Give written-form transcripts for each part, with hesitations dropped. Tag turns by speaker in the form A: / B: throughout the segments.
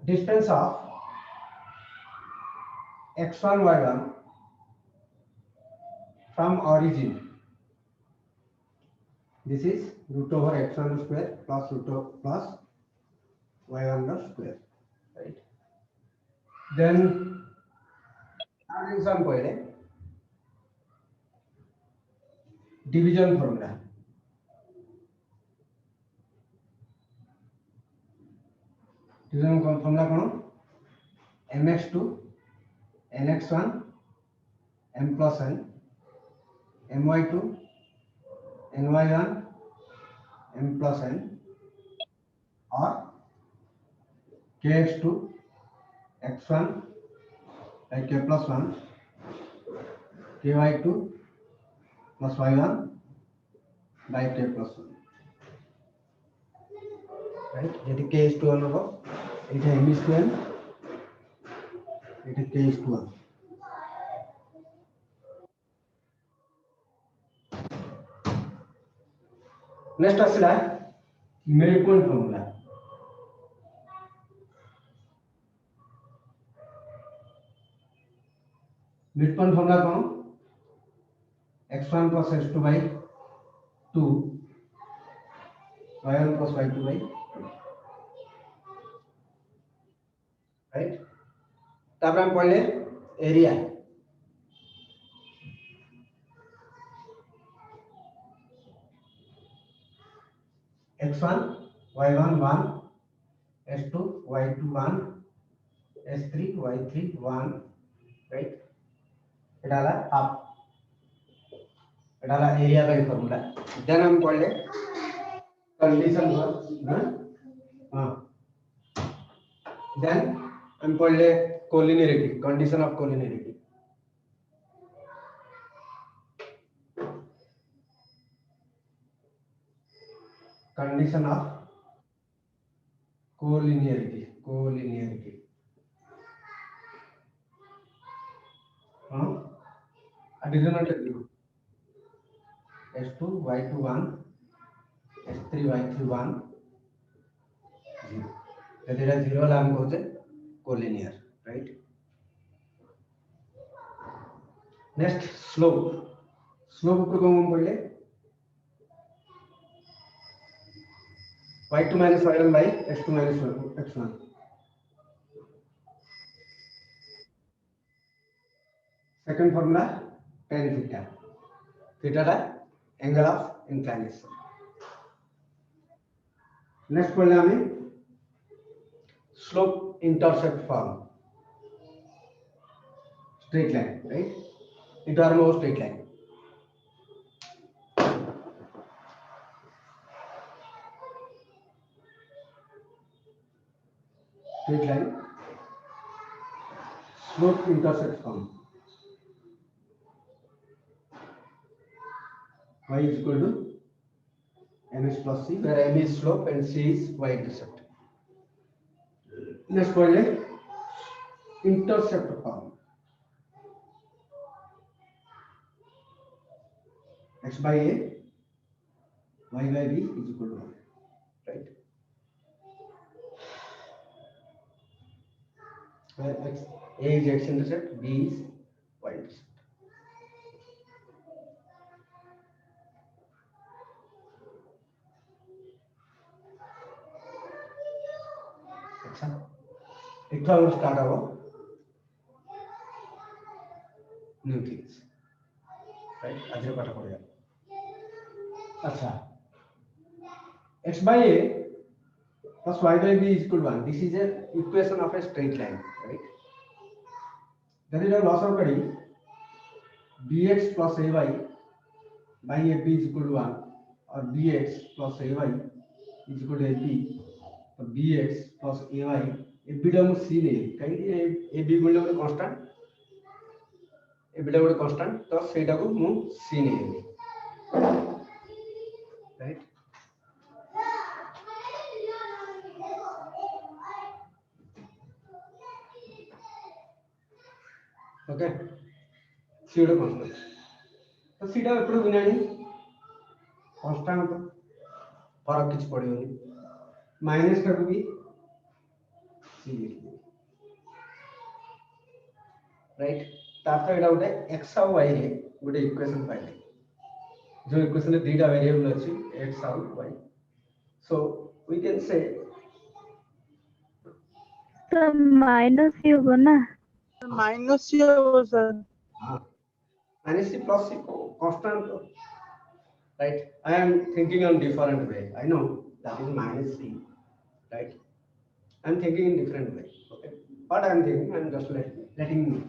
A: distance of x1 y1 from origin, this is root over x1 square plus root over plus y1 square, right? Then adding some point division formula. Division formula कौन? mx2 nx1 m plus n my2 ny1 m plus n or kx2 x1 by k plus 1 ky2 plus y1 by k plus 1, right? यदि k is to 1 होगा it है m is to n, it है k is to 1. Next आसला mid point formula. Mid point formula कौन? x1 plus x2 by 2 y1 plus y2 by 2, right? तब हम पढ़ले area. x1 y1 1 s2 y2 1 s3 y3 1, right? डाला half, डाला area by formula. Then हम पढ़ले condition हाँ, देन हम पढ़ले collinearity, condition of collinearity. Condition of collinearity, हाँ, डिटरमिनेंट है 0, s2 y2 1 s3 y3 1 0. यदि এটা 0 হলে আমি বলতে collinear, right? Next slope. Slope উপর কমন পড়লে y2 minus y1 by x2 minus x1. Second formula tan theta. Theta টা angle of inclination. Next পড়লে আমি slope intercept form. Straight line, right? It are more straight line. Straight line. Slope intercept form. Y is equal to ms plus c, where m is slope and c is y intercept. Next point is intercept form. X by a, y by b is equal to 1, right? Where x, a is x intercept, b is y intercept. अच्छा, एक बार start हो new things, right? आज पाठ पढ़ेगा. अच्छा, x by a plus y by b is equal to 1. This is an equation of a straight line, right? That is a loss of body bx plus ay by ab is equal to 1, or bx plus ay is equal to ab. तो bx plus ay ab टा हम c ले कहीं ab बोलले ଗୋଟେ constant, ab टा ଗୋଟେ constant, तो सेटा को मु c ले, राइट? ओके, c ଗୋଟେ कांस्टेंट, तो c टा एपड़ बिनानी कांस्टेंट, तो फरक किछ पड़ियोनी. माइनस का भी सी लिख दे राइट तापर एटा गोटे x और y रे गोटे इक्वेशन पाइले जो इक्वेशन रे दुटा वेरिएबल अछि x और y so we can say
B: तो माइनस ही होगा ना
C: माइनस ही होगा सर
A: हां minus c plus c constant right I am thinking on different way I know that is minus c right I am thinking in different way okay what I am thinking I am just letting you know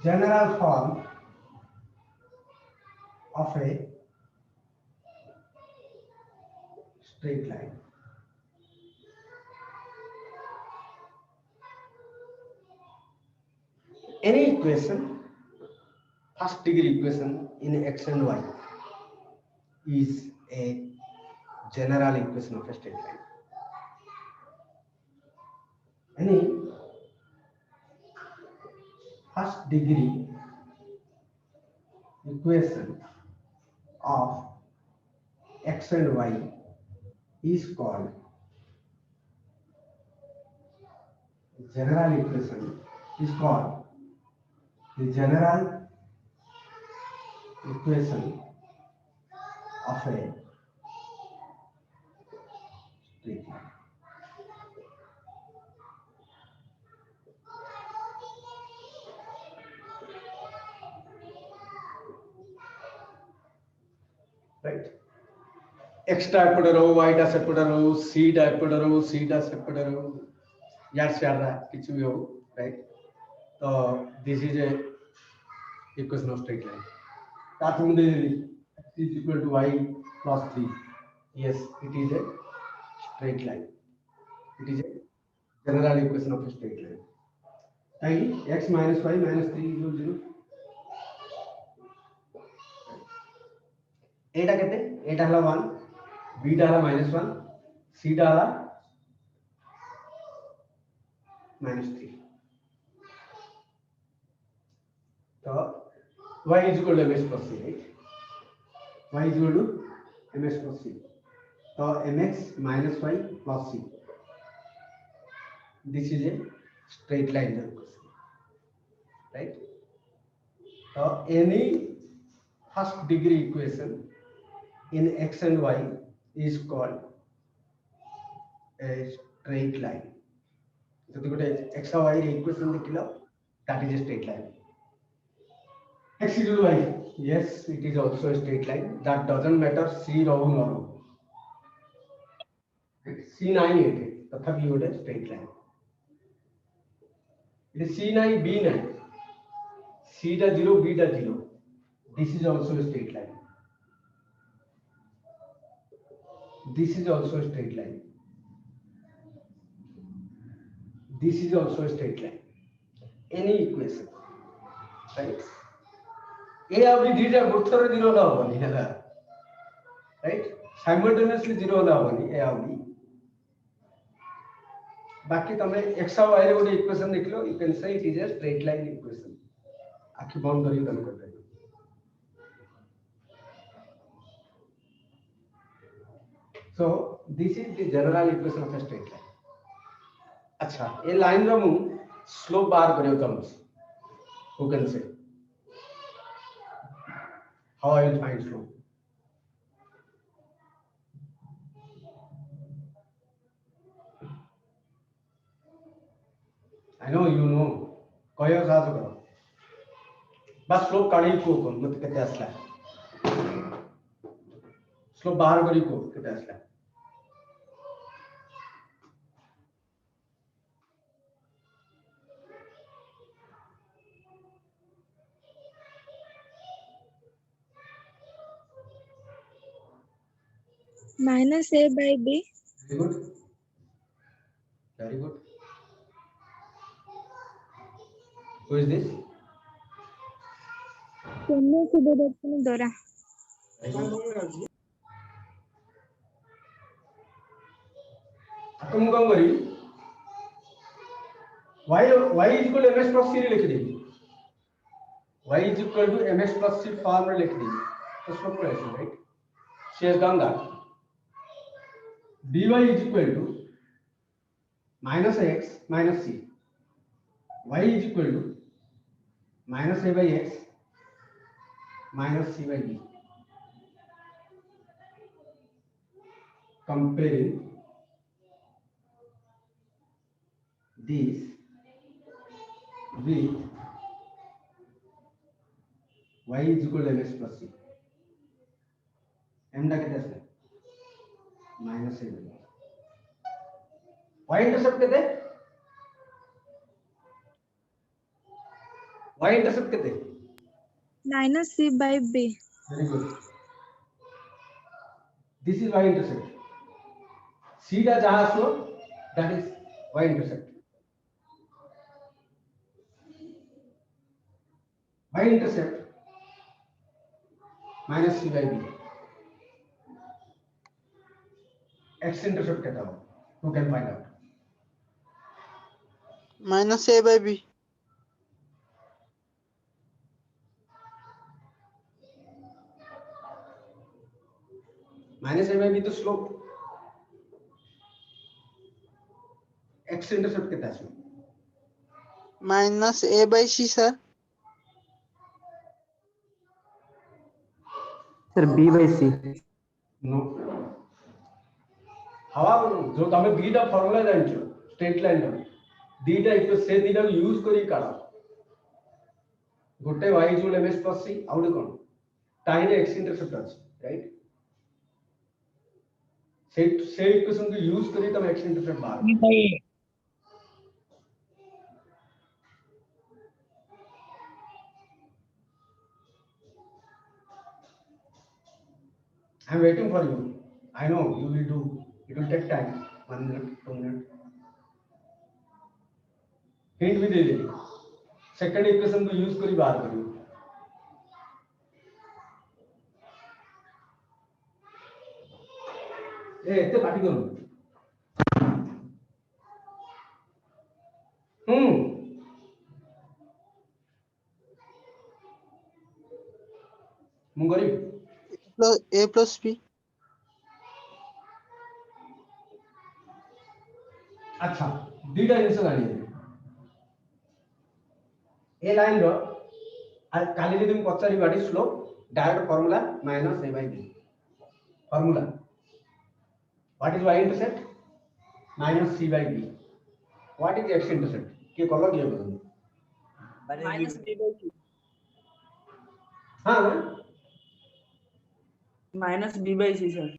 A: general form of a straight line any equation first degree equation in x and y is a general equation of a straight line any first degree equation of x and y is called general equation is called the general equation of a straight line right x टा एपटे रो y टा सेपटे रो c टा एपटे रो c टा सेपटे रो यार से आरा किछ भी हो राइट तो this is a equation of straight line ताकि मुझे x is equal to y plus 3 yes it is a straight line it is a general equation of a straight line ताकि x minus y minus 3 equal 0 एटा केते एटा हला 1 b टा हला -1 c टा हला -3 तो y is equal to ms plus c right y is equal to ms plus c तो mx minus y plus c this is a straight line equation right so any first degree equation in x and y is called a straight line जति गोटे x और y रे equation देखिलो that is a straight line x equal to y yes it is also a straight line that doesn't matter c रहू न रहू c नहीं है तथापि गोटे straight line it c नहीं b नहीं c टा 0 b टा 0 this is also a straight line this is also a straight line this is also a straight line any equation right ए अभी दीटा गोथर जीरो ना होबनी हैला राइट साइमल्टेनियसली जीरो ना होबनी ए अभी बाकी तमे x और y रे गोटे इक्वेशन देखलो you can say it is a straight line equation आखि बंद करी तमे कर दे so this is the general equation of a straight line अच्छा ए लाइन रो मु स्लोप बाहर करियो तम who can say how I will find slope I know you know कहियो साथ करो बस स्लोप काढी को मत केते आसला स्लोप बाहर करी को केते आसला
B: minus a by b
A: very good very good who is this
B: शून्य से विभक्ति द्वारा
A: तुम कौन करी y is equal to ms plus c रे लिख दे y is equal to ms plus c form रे लिख दे तो स्लोप को ऐसे right she has done that by is equal to minus x minus c. Y is equal to minus a by x minus c by b. Comparing this with y is equal to ms plus c. m টা কেটে আসবে minus a by y intercept কেটে y intercept কেটে
B: minus c by b.
A: very good. This is y intercept. C টা যা আসলো that is y intercept. Y intercept minus c by b. X intercept कहता हूँ. Who can find out?
C: minus a by b.
A: Minus a by b तो slope. X intercept कहता है इसमें.
C: minus a by c sir.
D: Sir B by C
A: No. हवा जो तमे beta formula जानछो स्ट्रेट लाइन रो बीटा इक्वल से बीटा को यूज करी काढा गोटे y इक्वल ms plus c आउट कोन टाइम x इंटरसेप्ट अछि राइट से इक्वेशन को यूज करी तमे x इंटरसेप्ट बाहर I am waiting for you. I know you will do. It will take time. 1 minute, 2 minutes. Hint भी दे दे. Second equation को use करी बाहर करियो. इतने पार्टी करो. मुंगरी.
C: a plus b.
A: अच्छा दीटा जिनस जानी ए लाइन रो काली जदि हम पचारि बाडी slope direct formula minus a by b formula what is y intercept minus c by b what is x intercept के कलो दिए बोलो
E: minus b by c.
A: हां
E: minus b by c sir.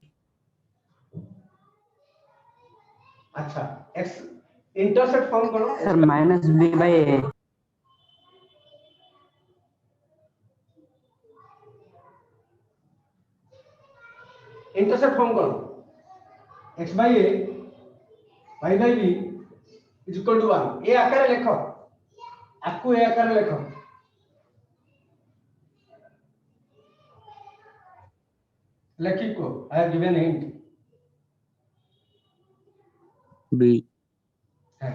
A: अच्छा x इंटरसेप्ट फॉर्म करो
D: sir minus b by a
A: intercept form करो x by a y by b is equal to 1 a आकार लिखो आपको ए आकार लिखो लकी को I have given hint
D: b
A: है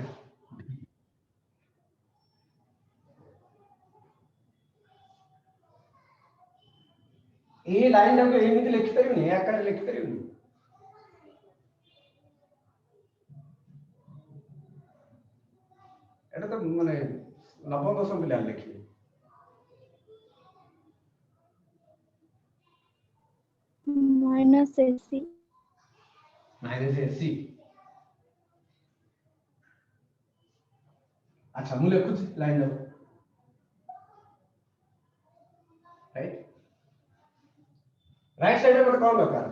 A: ए लाइन को एमिति लिखि परिबनी ए आकार लिखि परिबनी एटा तो माने नवम दशम पिला लिखि
B: minus ac
A: माइनस ए सी अच्छा मु लिखुछ लाइन दो राइट राइट साइड रे कोन दरकार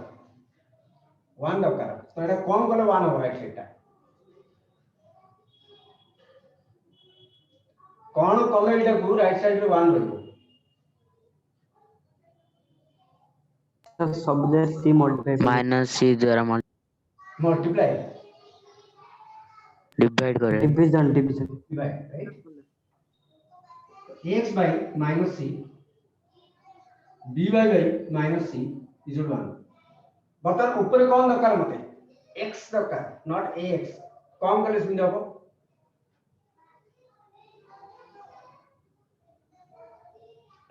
A: 1 दरकार तो एटा कम गले 1 हो राइट साइड ता कोन कले एटा को राइट साइड रे 1 रहबो
D: सर सब दे सी मल्टीप्लाई
F: माइनस सी द्वारा
A: मल्टीप्लाई
F: डिवाइड करे
D: division division
A: divide right x by minus c by minus c is equal to 1 बता ऊपर कौन दरकार मते x दरकार नॉट ax कम कले बिंदु हो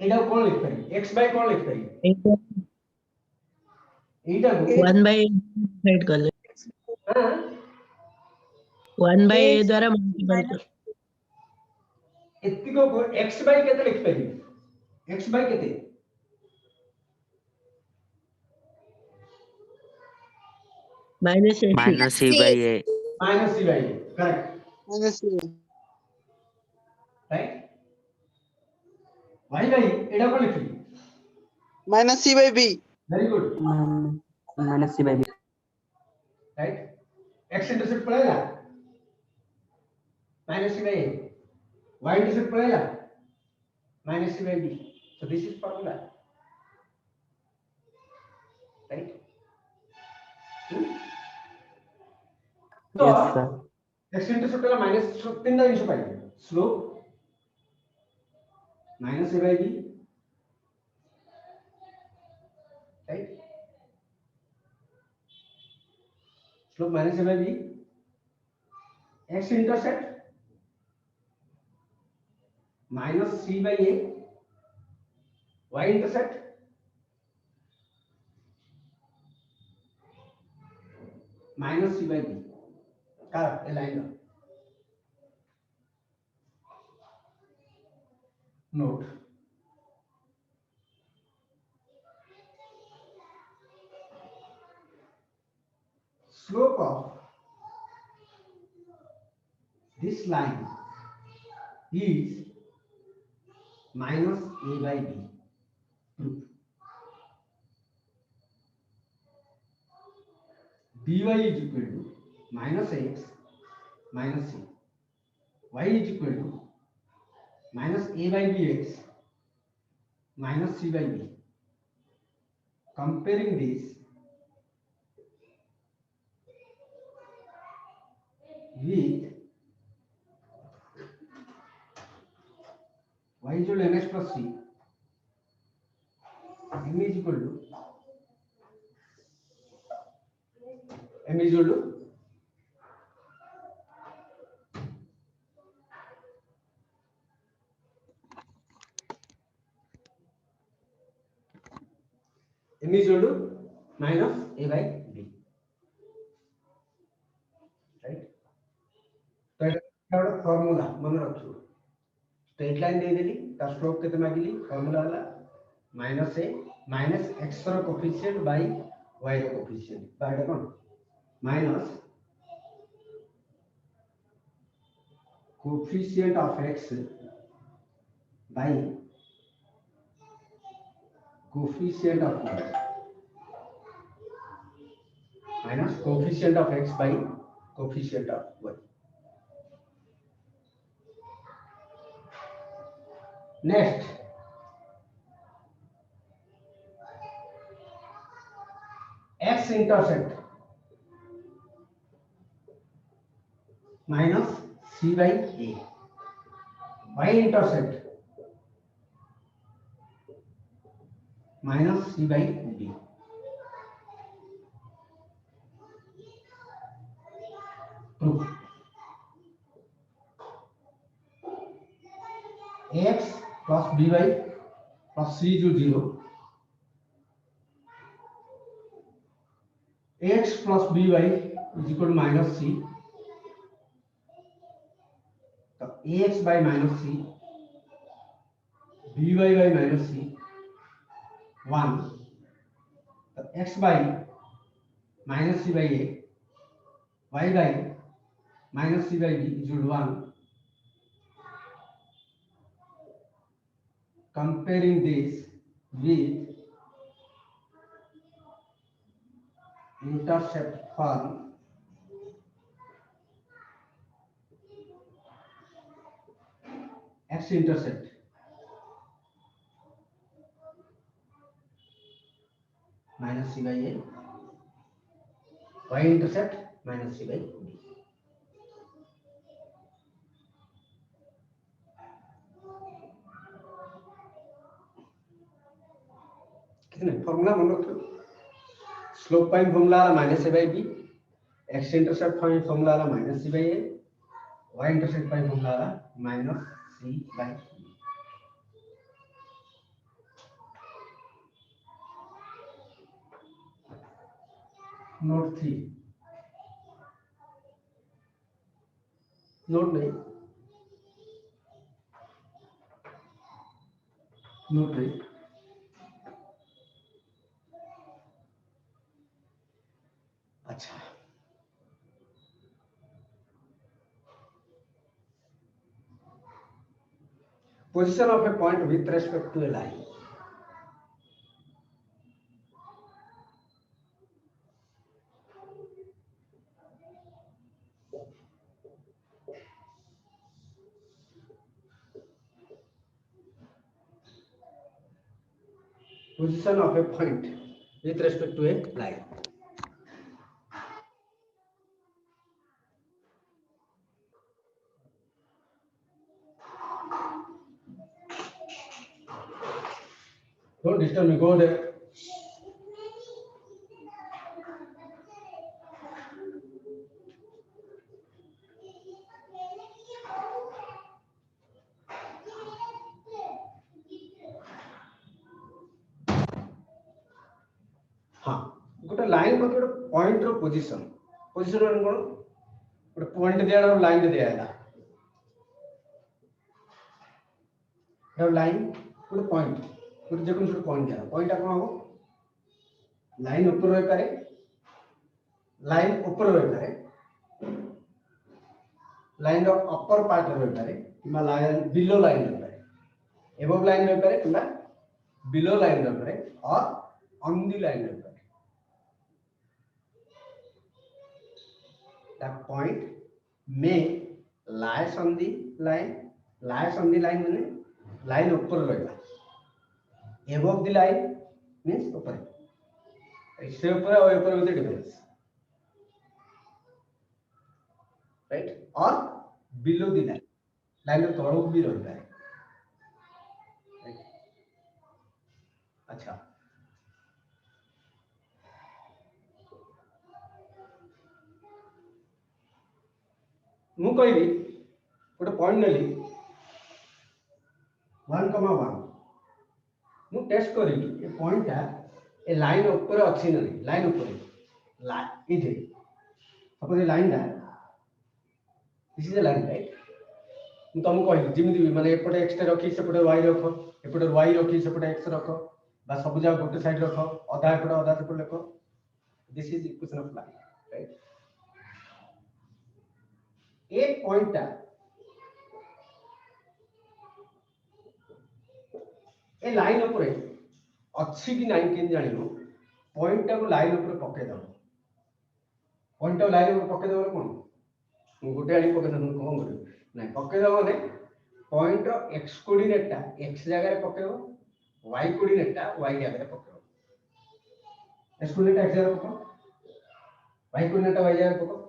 A: एटा कौन लिख पारी x by कौन लिख पारी एटा को
E: 1 by डिवाइड कर ले
A: हां
E: 1 by a द्वारा मल्टीपल कर
A: एतिको x by केते लिख पाइबे x by केते
E: minus a
F: minus c by a
A: minus c by a correct
C: minus a
A: right y by एडा को लिखी
C: minus c by b
A: very good
D: minus C by B
A: right x intercept पड़ेगा minus c by a y intercept पड़ेगा minus c by b so this is formula right तो
D: yes sir
A: x intercept वाला minus तीन दा जिनिस पाइबे slope minus a by b right slope minus a by b x intercept minus c by a y intercept minus c by b correct a line note slope of this line is minus a by b proof dy is equal to minus x minus c y is equal to minus a by bx minus c by b comparing this with y is equal to mx plus c m is equal to m is equal to m is equal to minus a by b right तो এটা একটা formula মনে রাখছো straight line दे देली तार slope केते मागिली formula वाला minus a minus x ର कोफिशिएंट बाय y ର कोफिशिएंट बाय कोन माइनस कोफिशिएंट ऑफ x बाय coefficient of y minus coefficient of x बाय coefficient of y next x intercept minus c by a y intercept minus c by b proof x plus by plus c is 0 x plus by is equal to minus c तो ax by minus c by minus c 1 तो x by minus c by a y by minus c by b is equal to 1 comparing this with intercept form x intercept minus c by a y intercept minus c by b कितने formula मन रखो slope pine formula minus a by b x intercept pine formula minus c by a y intercept pine formula minus c by b note 3 note नहीं, note नहीं। अच्छा, position of a point with respect to a line. Position of a point with respect to a line. Don't disturb me, go there. हाँ, गोटे line प्रति गोटे point रो position, position माने कोन गोटे point दिया और लाइन दिया है ना, लाइन गोटे पॉइंट, गोटे जे कोन गोटे पॉइंट दिया, पॉइंट कोन हो लाइन ऊपर रह पारे, लाइन ऊपर रह पारे, लाइन रो अपर पार्ट रह पारे किबा लाइन बिलो लाइन रह पारे, एबव लाइन रह पारे किबा बिलो लाइन रह पारे और ऑन द लाइन रह पारे। That point may lies on the line, lies on the line means line ऊपर रहेगा, above the line means ऊपर, इससे ऊपर और ऊपर में डिफरेंस, राइट, और below the line, लाइन के तळों भी रहता है, राइट। अच्छा, मु कहबी गोटे पॉइंट नेली 1,1 मु टेस्ट करी ए पॉइंट टा ए लाइन ऊपर अछि न नहीं, लाइन ऊपर लाइन इधे सपोज ए लाइन दा this is a line, right. मु तुमको कहली जिमिति माने एपटे x रखी सेपटे y रखो, एपटे y रखी सेपटे x रखो, बा सब जा गोटे साइड रखो, आधा एपटे आधा सेपटे रखो, this is equation of line, right. एक पॉइंट टा ए लाइन ऊपर अच्छी कि नहीं केन जानिनो, पॉइंट टा को लाइन ऊपर पके दो, पॉइंट टा लाइन ऊपर पके दो कोन मु गोटे आनी पके दो कोन करे नहीं पके दो माने पॉइंट रो x कोऑर्डिनेट टा x जगह रे पकेबो, y कोऑर्डिनेट टा y जगह रे पकेबो, x कोऑर्डिनेट x जगह रे पको, y कोऑर्डिनेट टा y जगह रे पको।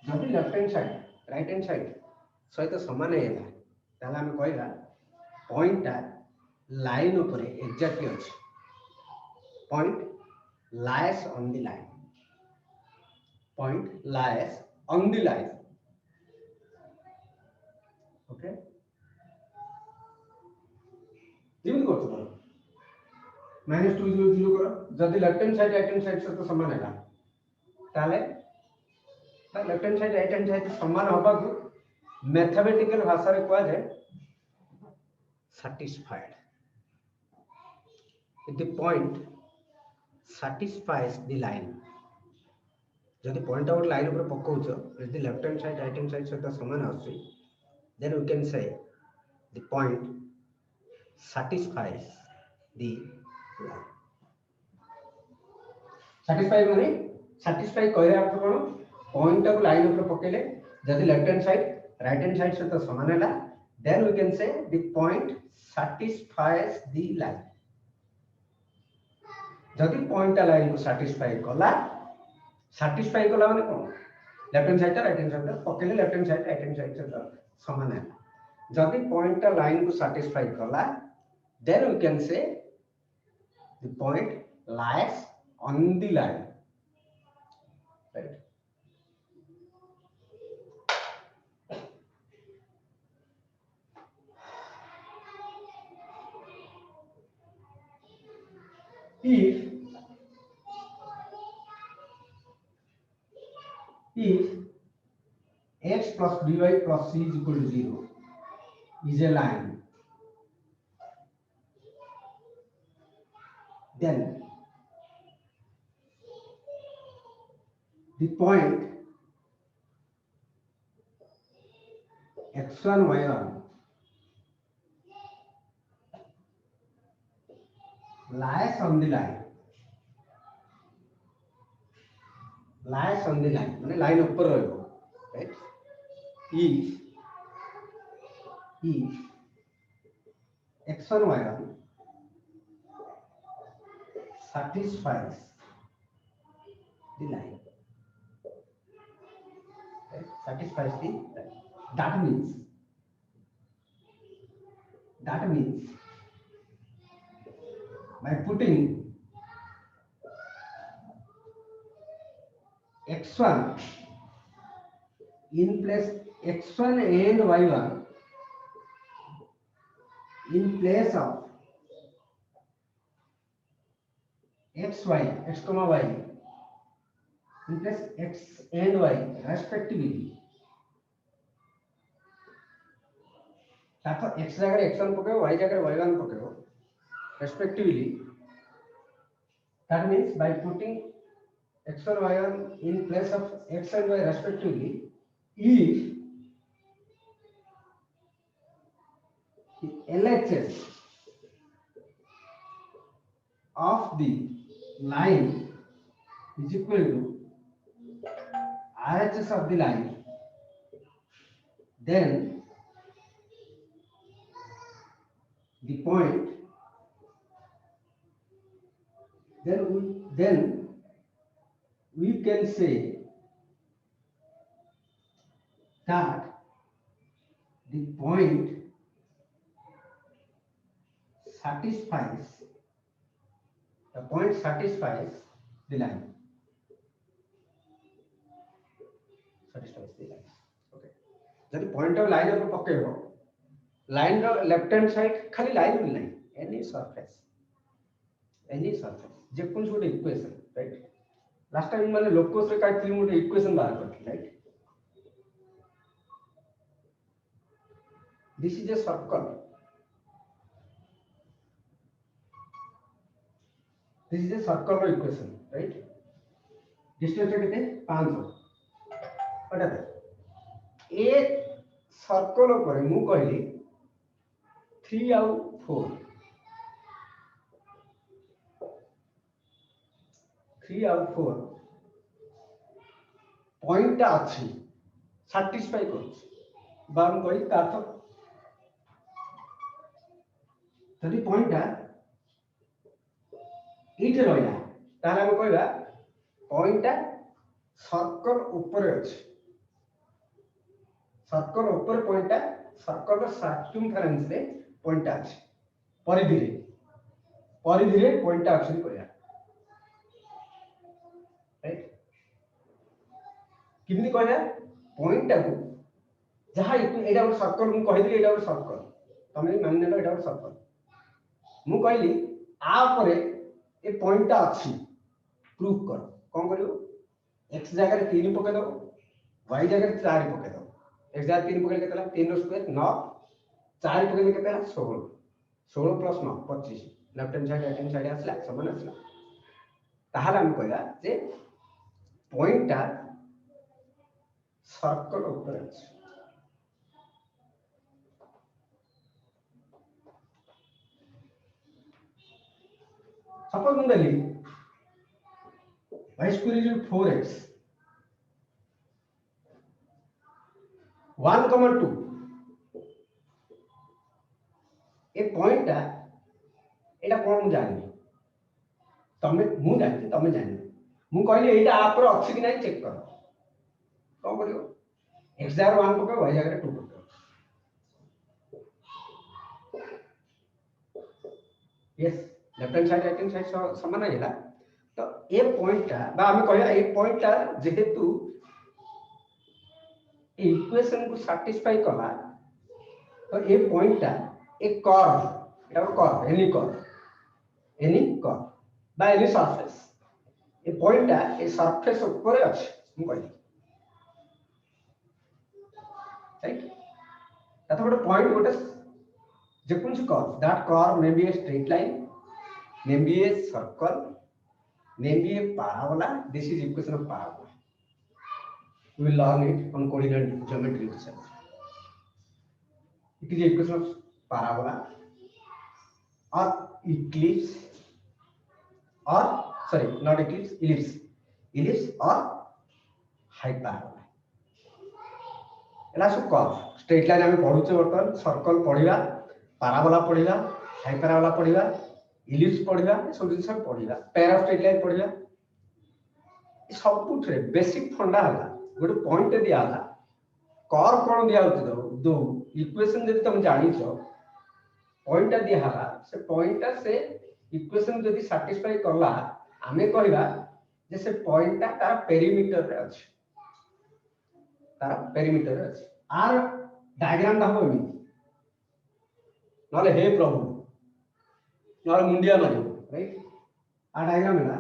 A: जब left hand side right hand side सहित समान है ताला हम कहला पॉइंट टा लाइन ऊपर एग्जैक्टली अछि, point lies on the line, point lies on the line, okay. Gym को तो -2 0 0 करो, जदी left hand side right hand side से तो समान है ताले left hand side right hand side समान होबा को मैथमेटिकल भाषा रे कहै जाय satisfied, if the point satisfies the line, जदि पॉइंट आउट लाइन ऊपर पकाउछ यदि left hand side right hand side से समान आसी, then we can say the point satisfies the line। satisfy माने satisfy कहरे अर्थ कोन, पॉइंट को लाइन ऊपर पकेले जदि left hand side right hand side से समान हैला, then we can say the point satisfies the line। जदि पॉइंट लाइन को satisfy कला माने कोन left hand side right hand side पकेले left hand side right hand side से समान है, जदि पॉइंट लाइन को satisfy कला then we can say the point lies on the line, right। if x plus by plus c is equal to 0 is a line, then the point x1 y1 lies on the line, माने line ऊपर रहबो, right? if x1 y1 satisfies the line, right? Satisfies the line. That means by putting x1 in place, x1 and y1 in place of xy, x comma y in place x and y respectively. ताको x जगह x1 पकेबो, y जगह y1 पकेबो respectively. That means by putting x1 y1 in place of x and y respectively, if the LHS of the line is equal to RHS of the line, then the point, then we can say that the point satisfies the line. Satisfies the line. Okay. जब point of line पर पकेबो, line रो left hand side खाली line मिल नहीं, any surface जे कोन छोटे equation, right? Last time मैंने locus रे काय 3 मोटे equation बाहर करथि, right? This is a circle. This is a circle equation, right? Distance कितने 500. पता है? ए सर्कल ऊपर मु कहली 3 आउ 4 पॉइंट अच्छी सैटिस्फाई कर बाम कहि ताथ जदि पॉइंट इथे रहला ताले हम कहबा पॉइंट सर्कल ऊपर अछि, सर्कल ऊपर पॉइंट सर्कल सर्कमफरेंस रे पॉइंट अछि, परिधि रे पॉइंट एक्चुअली कहया, राइट? किमि कहया पॉइंट को जहा एटा एक सर्कल मु कहि दिली, एटा एक सर्कल तमे मान नेलो, एटा एक सर्कल मु कहली आ परे ए पॉइंट अछि प्रूफ कर कोन करियो x जगह रे 3 पके दो, y जगह रे 4 पके दो, x जगह 3 पके केतला 3 रो स्क्वायर 9, 4 पके केतला 16, 16 plus 9 25, left hand side right hand side आसला समान आसला, ताहाले हम कहला जे पॉइंट सर्कल ऊपर अछि. सपोज मुझे y square is 4x 1, 2 A point एटा कोन मु जानि तमे मु जानि तमे जानि मु कहली एटा आप पर अछि कि नहीं चेक कर कोन करियो x जगह 1 पके y जगह 2 पके, yes left hand side right hand side समान हैला. तो ए पॉइंट बा हम कहया ए पॉइंट जेहेतु ए इक्वेशन को सैटिस्फाई कला, तो ए पॉइंट एक कर्व, एटा कर्व एनी कर्व बा any surface, a point a surface ऊपर अछि मु कहली एत गोटे पॉइंट गोटे जेकोसी curve that curve may be a straight line may be a circle may be a parabola. This is equation of parabola. We will learn it on coordinate geometry itself. It is equation of parabola or eclipse or sorry not eclipse, ellipse or hyperbola. एला सब curve straight line आम पढ़ुचे बर्तमान circle पढ़ा parabola पढ़ा hyperbola पढ़ा ellipse पढ़ा सब जिन पढ़ा पैरा स्ट्रेट लाइन पढ़ा सब बेसिक फंडा है गोटे पॉइंट दिहला कर्व कौन दिया दो इक्वेशन जब तुम जान पॉइंट दिहला से पॉइंट से इक्वेशन जब सैटिस्फाई कला आमे कहबा जे से पॉइंट तार पेरीमीटर रे अछि तार पेरीमीटर रे अछि आर डायग्राम दा हो एमी नले हे प्रभु नले मुंडिया मारियो राइट आ डायग्राम है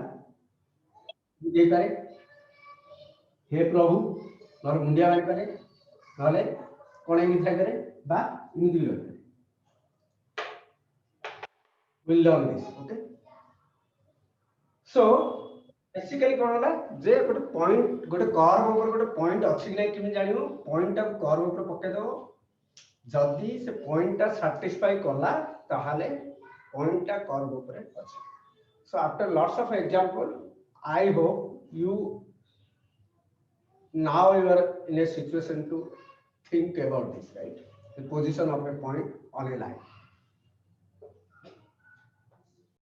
A: दे पारे हे प्रभु नले मुंडिया मारि पारे नले कोन एमी थाई पारे बा इमिति भी पारे will learn this. Okay, so basically कोन होला जे गोटे पॉइंट गोटे कर्व ऊपर गोटे पॉइंट अछि नै किमि जानियो पॉइंट ऑफ कर्व ऊपर पके दो जदी से पॉइंट सैटिस्फाई करला ताहाले पॉइंट कर्व ऊपर अछि. So after lots of example I hope you now you are in a situation to think about this, right? The position of a point on a line.